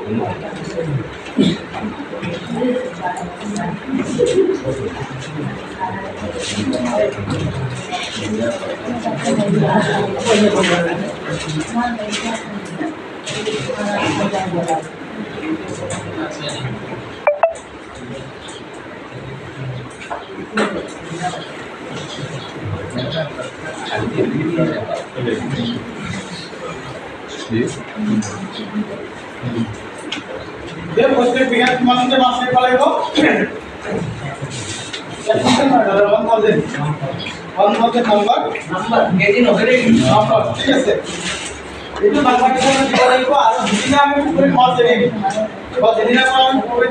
Dia pasti pingat masuknya masih paling kok. Yang penting adalah 1000. 1000 number. Jadi nomor ঠিক আছে itu number kita juga itu আর দিনা আমি পুরো মাস দেই বা দিনা আমি পুরো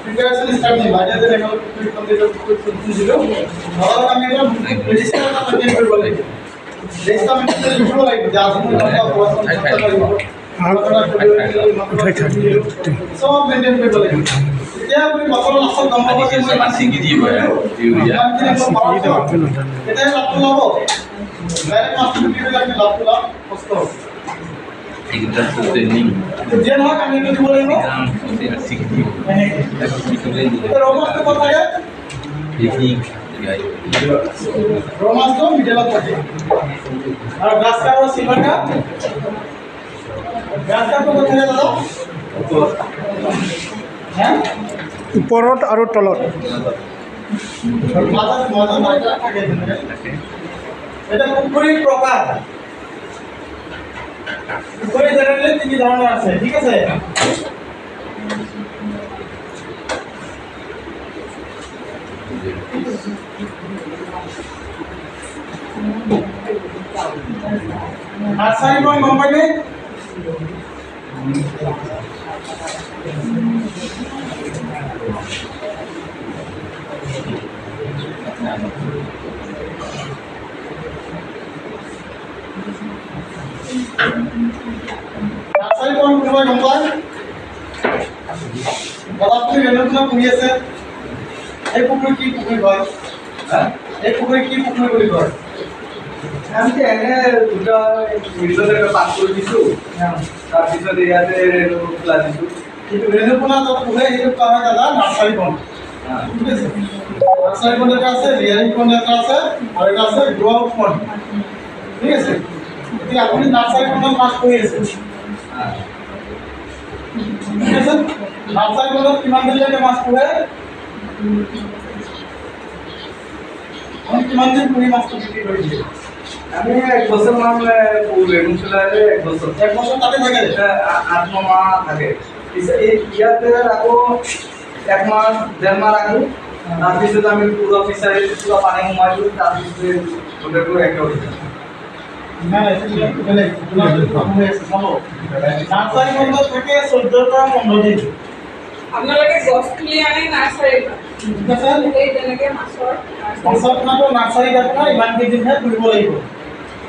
প্রিপারেশন স্টার্ট দিই বাজারে দেখো কমপ্লিট ছিল ধরো আমি এটা রেজিস্টার করতে করব লাগে রেজিস্টার আমি লিখব লাগে যা আমি করতে পারব সব মেইনটেইন করব লাগে এটা আপনি বছর লাস্ট কম হবে যে সিঙ্গি দিব এটা লাভ লাভ ডাইরেক্ট মাস্টার দিলে আপনি লাভ কষ্ট এটা তো ট্রেনিং যে না আমি কি বলবো এটা শিখে দিব এটা কি করে দিব রোমাস তো কোথায় দেখি रोमांस तो मिडिल ऑफ बॉडी और ग्लास का और सिल्वर का ग्लास का तो कितने दादा हैं ওপৰত আৰু তলত মাথা মাথা মাথা আগে দেন এটা পুকুরি প্রকার পুকুরি জেনারেলি তিন ধরনের আছে ঠিক আছে নার্সারি কোন কোম্পানি নার্সারি কোন কোম্পানি দাদা আপনি রেলুনা পুরি আছে এই পুকুরি কি পুকুরি হয় হ্যাঁ এই পুকুরি কি পুকুরি বলি হয় আমি তো এনে দুটা ভিডিওতে পাস করে দিছো তার পিছনে ইয়াতে রেলু খোলা দিছো কিন্তু রেলু খোলা তো পুরে এই কামে দাদা নার্সারি কোন ঠিক আছে নার্সারি কোন এটা আছে রিয়ারিং কোন এটা আছে আর এটা আছে গ্রো আউট কোন ঠিক আছে ঠিক আপনি নার্সারি কোন পাস করে এসেছেন ঠিক আছে নার্সারি কোন কিমান দিলে মাস করে আমি কিমান দিন পুরি মাস বিক্রি করেছি আমি এক বছর মানে রেনু চলালে এক বছর তাতে থাকে 8 মাস থাকে এই ইয়াতে রাখো এক মাস দেড় মাস রাখো তার পিছনে আমি পুরো ফিশারি পুরো পানি ঘুমাই দিই তার পিছনে ওটা পুরো একটা হয়ে যায় না এটা বলে তুমি ভালো নার্সারি বন্ধ থেকে 14টা 15 দিন আপনাদেরকে গছ কিনে আনে নার্সারি ঠিক আছে এই তেনেকে মাছৰ মাছৰ নাৰ্সাৰী কাটনা ইমান কেইদিনহে কৰিব লাগিব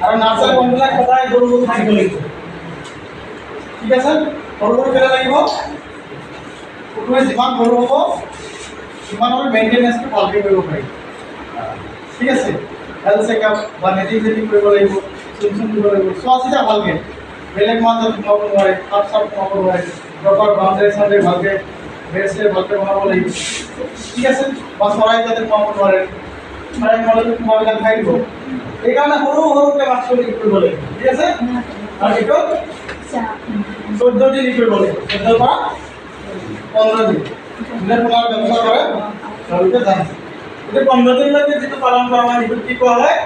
আৰু নাৰ্সাৰী বন্ধবিলাক সদায় গৰু গৰু থাকিব লাগিব ঠিক আছে সৰু সৰু কেলে লাগিব পুখুৰী যিমান সৰু হ'ব সিমান আমি মেইনটেনেন্সটো ভালকৈ কৰিব পাৰিম ঠিক আছে হেল্থ চেকআপ বা নেটিভ কৰিব লাগিব চুন দিব লাগিব চোৱা চিতা ভালকৈ বেলেগ মাছ যাতে সোমাব নোৱাৰে সাপ চাপ সোমাব নোৱাৰে প্ৰপাৰ বাউণ্ডাৰী চাউণ্ডাৰী ভালকৈ বেছে ভালকৈ বনাব লাগিব ঠিক আছে বা চৰাই যাতে সোমাব নোৱাৰে চৰাই সোমালে সোমাবিলাক খাই দিব এইকাৰণে সৰু সৰুকৈ মাছ কৰিব লাগিব ঠিক আছে আৰু এইটো 14 দিন কৰিব লাগিব 14 পৰা 15 দিন যোনে তোমাৰ ব্যৱস্থা কৰে তেওঁলোকে জানে এতিয়া 15 দিনলৈকে যিটো পালন কৰা হয় সেইটো কি কোৱা হয়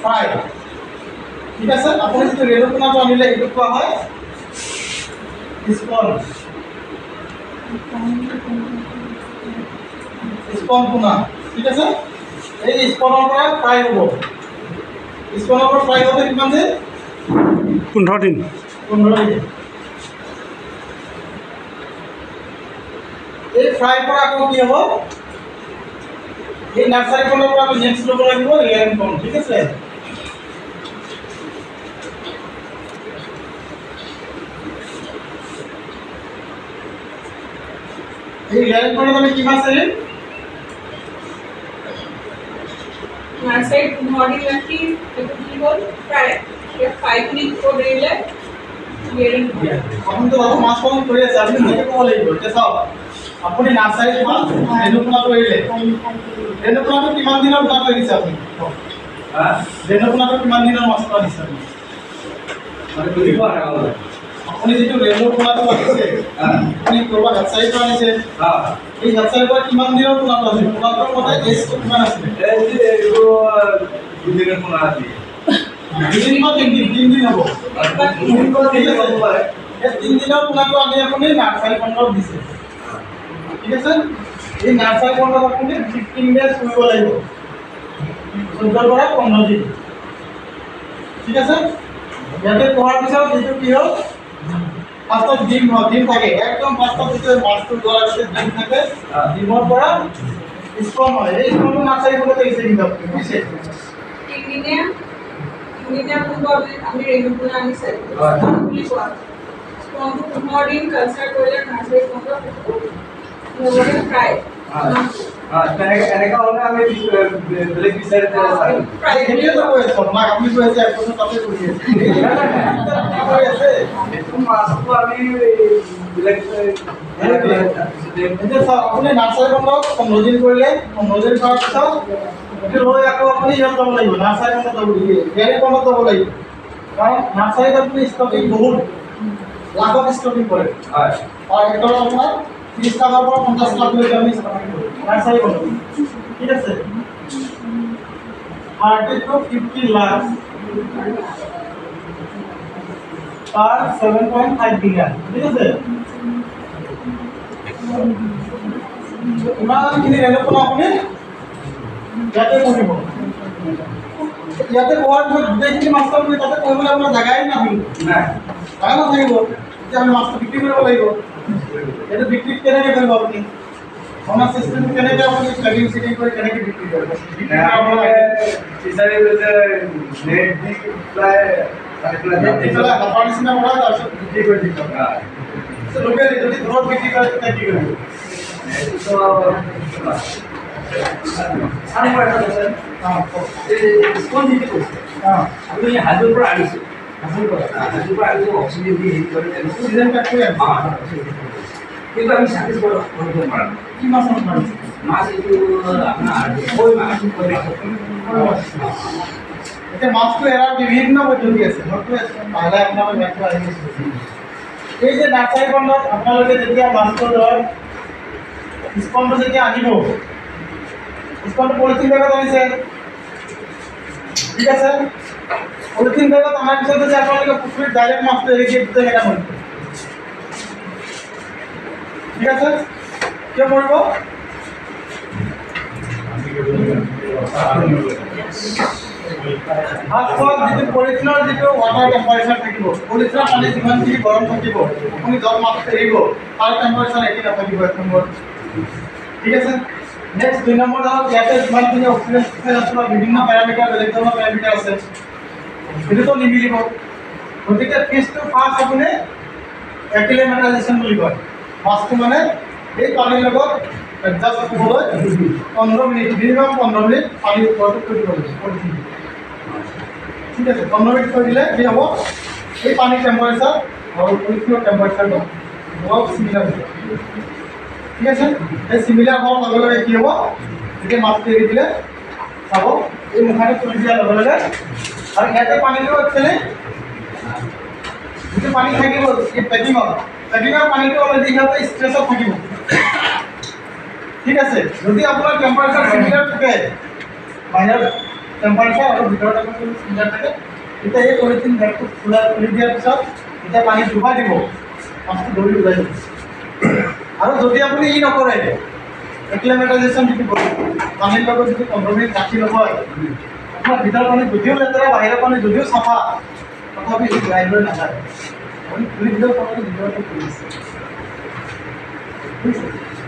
ফ্ৰাই ঠিক আছে আপুনি যিটো ৰেলু পোনাটো আনিলে সেইটো কোৱা হয় স্পন পোনা ঠিক আছে এই স্পনৰ পৰা ফ্ৰাই হ'ব স্পনৰ পৰা ফ্ৰাই হ'লে কিমান দিন 15 দিন 15 দিন এই ফ্ৰাই পৰা আকৌ কি হ'ব এই নাৰ্সাৰী কোনৰ পৰা আমি নেক্সট ল'ব লাগিব ৰিয়াৰিং কোন ঠিক আছে এই ৰিয়াৰিং কোনত আমি কিমান আছে নাৰ্সাৰি 15 দিন ৰাখি একটু কি বল প্ৰায় ये 5 মিনিট কৰিলে আপুনিতো বাবু মাছ পালন কৰি আছে আপুনি নিজে ক'ব লাগিব এতিয়া চাওক আপুনি নাৰ্চাৰীত মাছ ৰেণুপোনা কৰিলে ৰেণুপোনাটো কিমান দিনৰ উঠাই থৈ দিছে আপুনি ৰেণুপোনাটো কিমান দিনৰ মাছ কৰা দিছে আপুনি যিটো ৰেণুপোনাটো আনিছে আপুনি ক'ৰবাত নাৰ্চাৰীৰ পৰা আনিছে এই নাৰ্চাৰীৰ পৰা কিমান দিনৰ পোনাটো আছিল পোনাটোৰ মতে এজটো কিমান আছিলে দুদিন বা তিনিদিন হ'ব এই 3 দিনৰ পোনাটো আনি আপুনি নাৰ্চাৰী খণ্ডত দিছে ঠিক আছে এই নাৰ্চাৰী খণ্ডত আপুনি 15 ডেজ কৰিব লাগিব 14 পৰা 15 দিন ঠিক আছে ইয়াতে কৰাৰ পিছত যিটো কি হ'ল ফাৰ্ষ্টত ডিম থাকে একদম ফাৰ্ষ্টত যিটো মাছটো যোৱাৰ পিছত ডিম থাকে ডিমৰ পৰা স্পন হয় এই স্পনটো নাৰ্চাৰী খণ্ডত আহিছে কিন্তু বুজিছে তিনিদিনীয়া পূৰ্বে আমি ৰেণুপোনা আনিছে বুলি কোৱা স্পনটো 15 দিন কালচাৰ কৰিলে নাৰ্চাৰী খণ্ডত প্ৰায় এনেকুৱা হ'লে আমি বেলেগ বিচাৰি সেইটোৱেতো কৈ আছোঁ আপোনাক আপুনি কৈ আছে 1 বছৰ তাতে কৰি আছে মাছটো আমি বেলেগ এতিয়া চাওক আপুনি নাৰ্চাৰী খণ্ডত 15 দিন কৰিলে 15 দিন কৰাৰ পিছত লৈ আকৌ আপুনি ইয়াত যাব লাগিব নাৰ্চাৰী খণ্ডত যাব লাগিব ডেইৰী খণ্ডত যাব লাগিব কাৰণ নাৰ্চাৰীত আপুনি ষ্টকিং বহুত লাখত ষ্টকিং কৰে আৰু হেক্টৰত আপোনাৰ 30 লাখৰ পৰা 50 লাখ লৈ আমি ষ্টকিং কৰোঁ নাৰ্চাৰী খণ্ডত ঠিক আছে 30 to 50 লাখ per 7.5 বিঘা ঠিক আছে ইমানখিনি ৰেণুপোনা আপুনি ইয়াতে কৰিব ইয়াতে কৰাৰ পিছত গোটেইখিনি মাছটো আপুনি তাতে কৰিবলৈ আপোনাৰ জেগাই নাথাকিব জেগা নাথাকিব এতিয়া আমি মাছটো বিক্ৰী কৰিব লাগিব এইটো বিক্ৰী কেনেকৈ কৰিব আপুনি আপোনাৰ চিষ্টেমটো কেনেকৈ আপুনি প্লেটিং চিটিং কৰি কেনেকৈ বিক্ৰী কৰিব হাতৰ নিচিনা কৰা তাৰপিছত বিক্ৰী কৰি দিব লোকেল যদি ঘৰত বিক্ৰী কৰে তেতিয়া কি কৰিব আমি হাজোৰ পৰা আনিছোঁ অক্সিজেন দি হেৰি কৰি কিন্তু আমি ছাত্তিছগড় কৰিব পৰা নাই কি মাছ মাৰিছে মাছ এইটো আপোনাৰ কৈ মাছ এতিয়া মাছটো এৰাৰ বিভিন্ন পদ্ধতি আছে মইতো পালে আপোনালোকে মেট্ৰ' আহি আছোঁ এই যে নাৰ্চাৰী খণ্ডত আপোনালোকে যেতিয়া মাছটো লয় স্পনটো যেতিয়া আনিব স্পনটো পলিথিন বেগত আনিছে ঠিক আছে পলিথিন বেগত অনাৰ পিছত যদি আপোনালোকে পুখুৰীত ডাইৰেক্ট মাছটো এৰি দিয়ে গোটেই মেলা মৰিব ঠিক আছে কিয় মৰিব ফাৰ্ষ্টত যিটো পলিথিনৰ যিটো ৱাটাৰ টেম্পাৰেচাৰ থাকিব পলিথিনৰ পানী যিমানখিনি গৰম থাকিব আপুনি য'ত মাছ এৰিব তাৰ টেম্পাৰেচাৰ একে নাথাকিব 1 নম্বৰ ঠিক আছে নেক্সট 2 নম্বৰ ধৰক ইয়াতে যিমানখিনি অক্সিজেন আছে বা বিভিন্ন পেৰামিটাৰ বেলেগ ধৰণৰ পেৰামিটাৰ আছে সেইটোতো নিমিলিব গতিকে ফিছটো ফাৰ্ষ্ট আপুনি এক্লিমেটাইজেশ্যন বুলি কয় মাছটো মানে এই পানীৰ লগত এডজাষ্ট হ'বলৈ 15 মিনিট মিনিমাম 15 মিনিট পানীৰ ওপৰতে থৈ দিব লাগিব ঠিক আছে 15 মিনিট থৈ দিলে কি হ'ব এই পানীৰ টেম্পাৰেচাৰ আৰু পলিথিনৰ টেম্পাৰেচাৰটো অলপ চিমিলাৰ হ'ব ঠিক আছে এই চিমিলাৰ হোৱাৰ লগে লগে কি হ'ব যেতিয়া মাছটো এৰি দিলে চাব এই মুখাটো তুলি দিয়াৰ লগে লগে আৰু ইয়াতে পানীটো একচুৱেলি যিটো পানী থাকিব এই পেকিঙৰ পানীটো অলৰেডি সিহঁতে ষ্ট্ৰেচত থাকিব ঠিক আছে যদি আপোনাৰ টেম্পাৰেচাৰ চিমিলাৰ থাকে বাহিৰৰ টেম্পাৰেচাৰ আৰু ভিতৰৰ টেম্পাৰেচাৰ চিমিলাৰ থাকে তেতিয়া এই পলিথিন বেগটো খুলি দিয়াৰ পিছত যেতিয়া পানী ডুবাই দিব মাছটো ধৰি ওলাই যাব আৰু যদি আপুনি ই নকৰে এক্লিমেটাইজেশ্যন যিটো কৰে পানীৰ লগত যদি 15 মিনিট ৰাখি নথয় আপোনাৰ ভিতৰৰ পানী যদিও লেতেৰা বাহিৰৰ পানী যদিও চাফা তথাপি ই ড্ৰাই হৈ নাথাকে আপুনি খুলি দিলেও পানীটো ভিতৰতে খুলিছে বুজিছে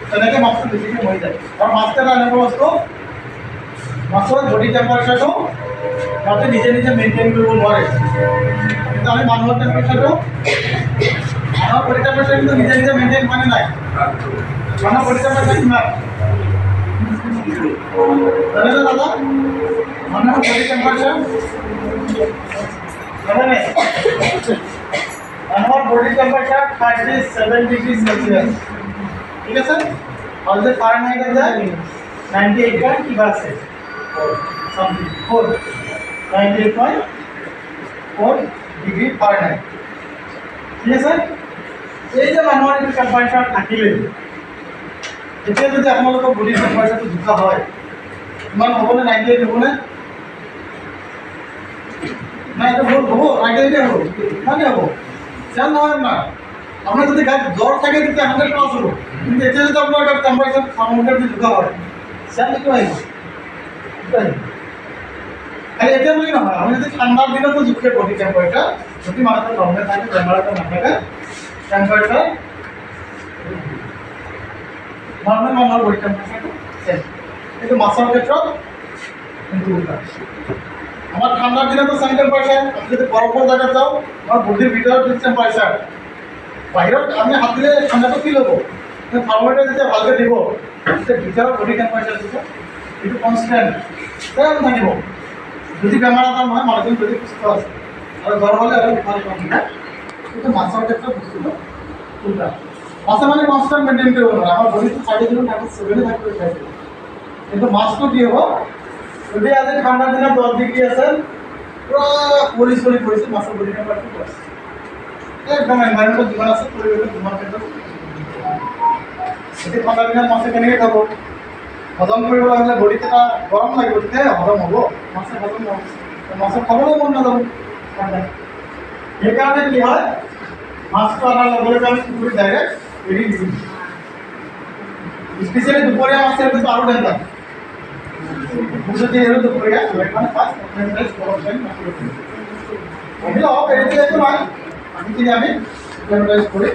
তেনেকৈ মাছটো বেছিকৈ মৰি যায় আৰু মাছটো এটা এনেকুৱা বস্তু মাছৰ বডি টেম্পাৰেচাৰটো সিহঁতে নিজে নিজে মেইনটেইন কৰিব নোৱাৰে কিন্তু আমি মানুহৰ টেম্পাৰেচাৰটো মানুহৰ বডি টেম্পাৰেচাৰ কিন্তু নিজে নিজে মেইনটেইন মানে নাই মানুহৰ বডি টেম্পাৰেচাৰ কিমান জানেনে দাদা মানুহৰ বডি টেম্পাৰেচাৰ মানে আমার বডি টেম্পারেচার 37 ডিগ্রি সেলসিয়াস ঠিক আছে আর যে ফারেনহাইটে যায় 98 পয়েন্ট কি আছে সামথিং 98.4 ডিগ্রি ফারেনহাইট ঠিক আছে এই যে মানুহৰ এই টেম্পাৰেচাৰ থাকিলে এতিয়া যদি আপোনালোকৰ বডি টেম্পারেচারটো জোখা হয় ইমান হ'বনে 98 হ'বনে না এটা হব 98 হ'ব মানে হ'ব চেল নহয় না আপনার যদি গাত জ্বর থাকে তেতিয়া 100 প্লাস হ'ব কিন্তু এতিয়া যদি আপোনাৰ এটা টেম্পারেচার থার্মোমিটার দিয়ে জোখা হয় চেল কিটো আহিব খালি এতিয়া বুলি নহয় আমি যদি ঠাণ্ডাৰ দিনতো জোখে বডি টেম্পাৰেচাৰ যদি মানুহৰ গৰমে থাকে বেমাৰটো নাথাকে টেম্পাৰেচাৰ নৰ্মাল মানুহৰ বডি টেম্পাৰেচাৰটো চেম কিন্তু মাছৰ ক্ষেত্ৰত কিন্তু উল্টা আমার ঠান্ডার দিনে তো সেম টেম্পারেচার আমি যদি বরফের জায়গায় যাও আমার বডির ভিতরে ঠিক টেম্পারেচার বাহিৰত আমি হাত দিলে ঠান্ডাটো ফিল হ'ব কিন্তু থাৰ্মোমিটাৰ যেতিয়া ভালকৈ দিব তেতিয়া ভিতৰৰ বডি টেম্পাৰেচাৰ দিব এইটো কনষ্টেণ্ট চেম থাকিব যদি বেমাৰ এটা নহয় মানুহজন যদি সুস্থ আছে আৰু জ্বৰ হ'লে অলপ ভাল কম কিন্তু মাছৰ ক্ষেত্ৰত বস্তুটো উল্টা মাছে মানে কনষ্টেণ্ট মেইনটেইন কৰিব নোৱাৰে আমাৰ বডিটো 37 থাকিব কিন্তু মাছটো কি হ'ব যদি আজি ঠাণ্ডাৰ দিনত 10 ডিগ্ৰী আছে পুৰা পলি চলি পৰিছে মাছৰ বডি টেম্পাৰেচাৰ আছে একদম এনভাইৰনমেণ্টত যিমান আছে পৰিৱেশত যিমান ক্ষেত্ৰত যদি ঠাণ্ডাৰ দিনত মাছে কেনেকৈ খাব হজম কৰিবলৈ হ'লে বডিত এটা গৰম লাগিব তেতিয়াহে হজম হ'ব মাছে হজম নহ'ব মাছে খাবলৈ মন নাযাব সেইকাৰণে কি হয় মাছটো অনাৰ লগে লগে আমি পুখুৰীত ডাইৰেক্ট এৰি দিছোঁ স্পেচিয়েলি দুপৰীয়া মাছ এৰিলেতো আৰু ডেঞ্জাৰ যদি এৰো দুপৰীয়া মানে ফাৰ্ষ্ট গৰম টাইম আহিলে এৰি দিলে একো নাই বাকীখিনি আমি কৰি